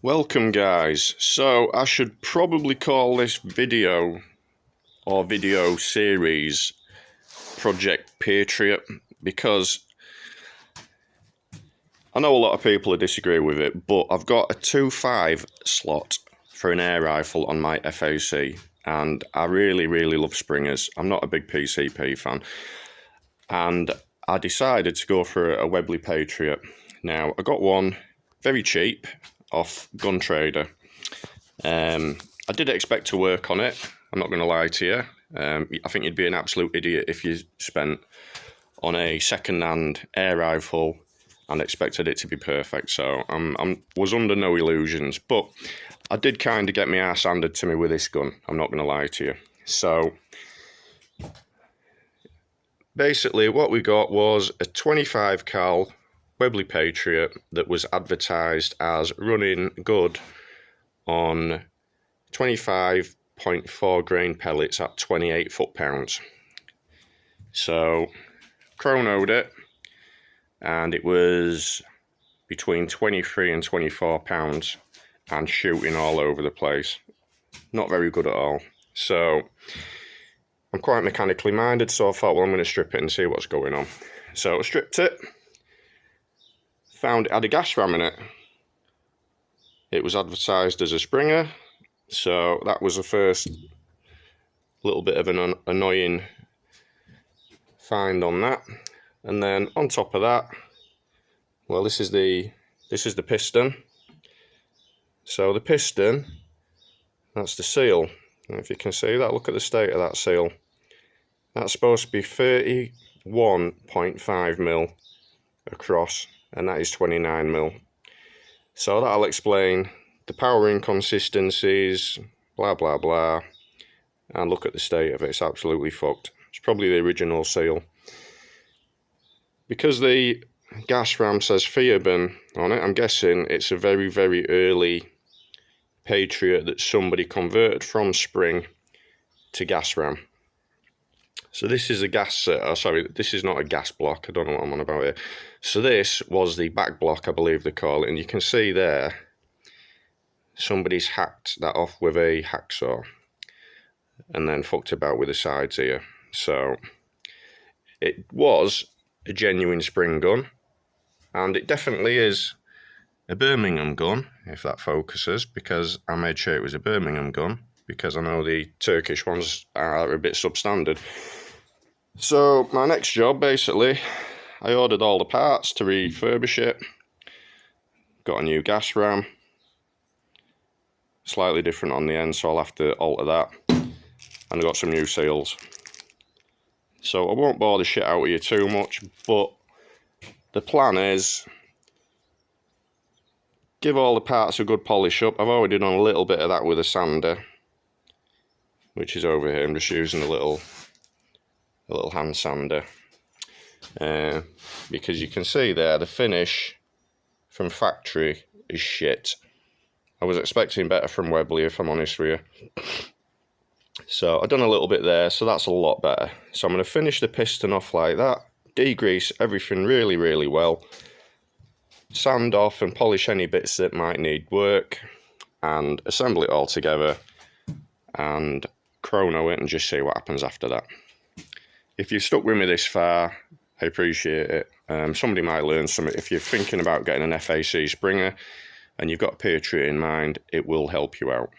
Welcome guys. So I should probably call this video or video series Project Patriot, because I know a lot of people disagree with it, but I've got a 2.5 slot for an air rifle on my FAC and I really love springers. I'm not a big PCP fan and I decided to go for a Webley Patriot. Now I got one very cheap off Gun Trader. I did expect to work on it, I'm not going to lie to you. I think you'd be an absolute idiot if you spent on a second-hand air rifle and expected it to be perfect, so I was under no illusions, but I did kind of get my ass handed to me with this gun, I'm not going to lie to you. So basically what we got was a 25 cal Webley Patriot that was advertised as running good on 25.4 grain pellets at 28 foot-pounds. So chronoed it and it was between 23 and 24 pounds and shooting all over the place. Not very good at all. So I'm quite mechanically minded, so I thought, well, I'm going to strip it and see what's going on. So I stripped it, found it had a gas ram in it. It was advertised as a Springer, so that was the first little bit of an annoying find on that. And then on top of that, well, this is the piston. So the piston, that's the seal. And if you can see that, look at the state of that seal. That's supposed to be 31.5 mil across, and that is 29 mil. So that'll explain the power inconsistencies, blah blah blah. And look at the state of it, it's absolutely fucked. It's probably the original seal. Because the gas ram says Firebin on it, I'm guessing it's a very early Patriot that somebody converted from spring to gas ram. So this is a gas, this is not a gas block, I don't know what I'm on about here. So this was the back block, I believe they call it, and you can see there, somebody's hacked that off with a hacksaw and then fucked about with the sides here. So it was a genuine spring gun, and it definitely is a Birmingham gun, if that focuses, because I made sure it was a Birmingham gun, because I know the Turkish ones are a bit substandard. So my next job, basically, I ordered all the parts to refurbish it, got a new gas ram, slightly different on the end, so I'll have to alter that, and I got some new seals. So I won't bore the shit out of you too much, but the plan is give all the parts a good polish up. I've already done a little bit of that with a sander, which is over here. I'm just using a little hand sander, because you can see there the finish from factory is shit. I was expecting better from Webley, if I'm honest with you. So I've done a little bit there, so that's a lot better. So I'm going to finish the piston off like that, degrease everything really well, sand off and polish any bits that might need work, and assemble it all together and chrono it and just see what happens after that. If you've stuck with me this far, I appreciate it. Somebody might learn something. If you're thinking about getting an FAC Springer and you've got a Patriot in mind, it will help you out.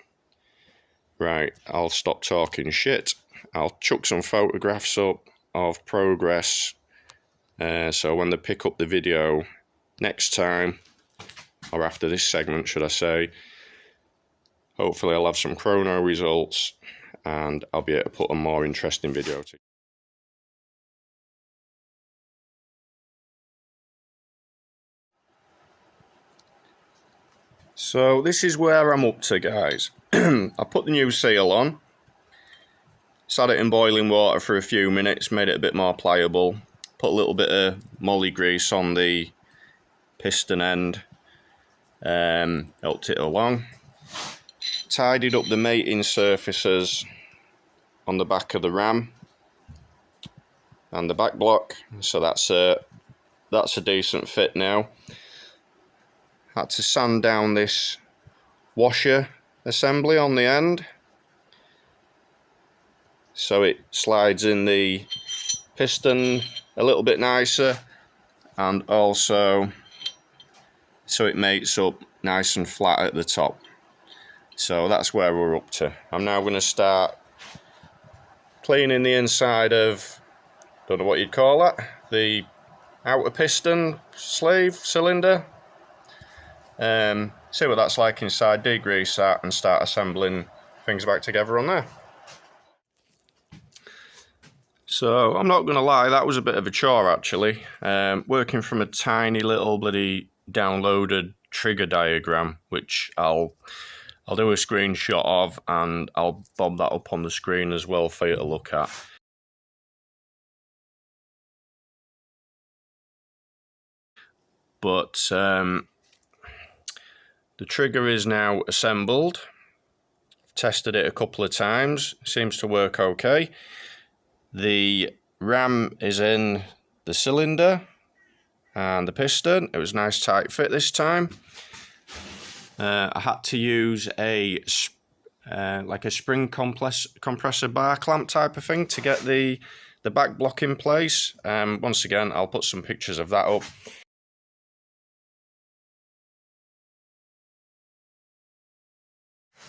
Right, I'll stop talking shit. I'll chuck some photographs up of progress, so when they pick up the video next time, or after this segment should I say, hopefully I'll have some chrono results and I'll be able to put a more interesting video together. So this is where I'm up to, guys. I put the new seal on, sat it in boiling water for a few minutes, made it a bit more pliable, put a little bit of moly grease on the piston end, helped it along, tidied up the mating surfaces on the back of the ram and the back block, so that's a decent fit now. Had to sand down this washer assembly on the end, so it slides in the piston a little bit nicer, and also so it mates up nice and flat at the top. So that's where we're up to. I'm now going to start cleaning the inside of, don't know what you'd call that, the outer piston sleeve cylinder. See what that's like inside, degrease that, and start assembling things back together on there. So I'm not going to lie, that was a bit of a chore actually. Working from a tiny little bloody downloaded trigger diagram, which I'll do a screenshot of, and I'll bob that up on the screen as well for you to look at. But the trigger is now assembled. Tested it a couple of times, seems to work okay. The ram is in the cylinder and the piston. It was a nice tight fit this time. I had to use a like a spring compressor bar clamp type of thing to get the back block in place. Once again, I'll put some pictures of that up.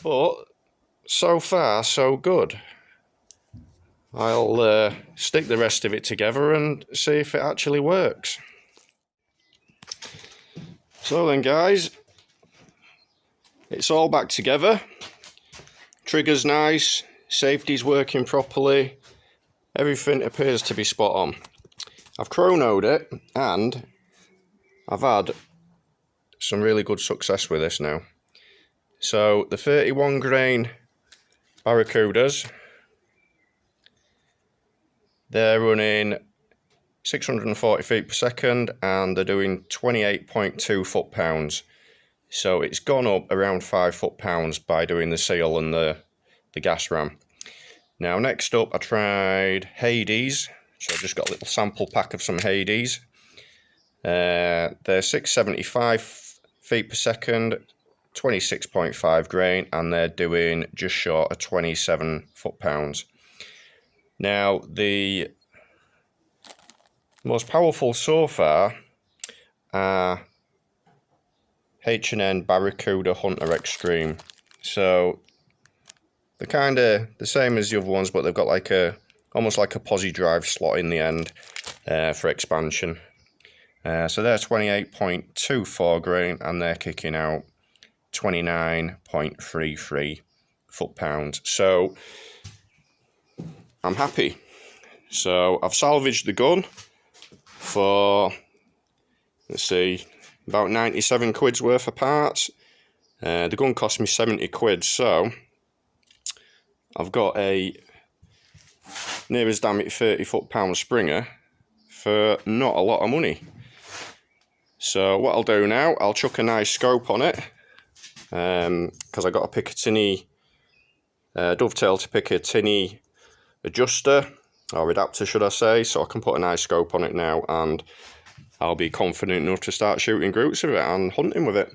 But so far so good. I'll stick the rest of it together and see if it actually works. So then guys, it's all back together. Trigger's nice, safety's working properly, everything appears to be spot on. I've chronoed it and I've had some really good success with this now. So the 31 grain Barracudas, they're running 640 feet per second and they're doing 28.2 foot-pounds. So it's gone up around 5 foot-pounds by doing the seal and the gas ram. Now next up I tried Hades, so I just got a little sample pack of some Hades. They're 675 feet per second, 26.5 grain, and they're doing just short of 27 foot-pounds. Now the most powerful so far are H&N Barracuda Hunter Extreme. So they're kind of the same as the other ones, but they've got like almost like a posi drive slot in the end for expansion. So they're 28.24 grain and they're kicking out 29.33 foot-pounds. So I'm happy. So I've salvaged the gun for, let's see, about 97 quid's worth of parts. The gun cost me 70 quid, so I've got a near as damn it 30 foot-pound Springer for not a lot of money. So what I'll do now, I'll chuck a nice scope on it, because I got a Picatinny dovetail to Picatinny adjuster, or adapter should I say, so I can put a nice scope on it now and I'll be confident enough to start shooting groups of it and hunting with it.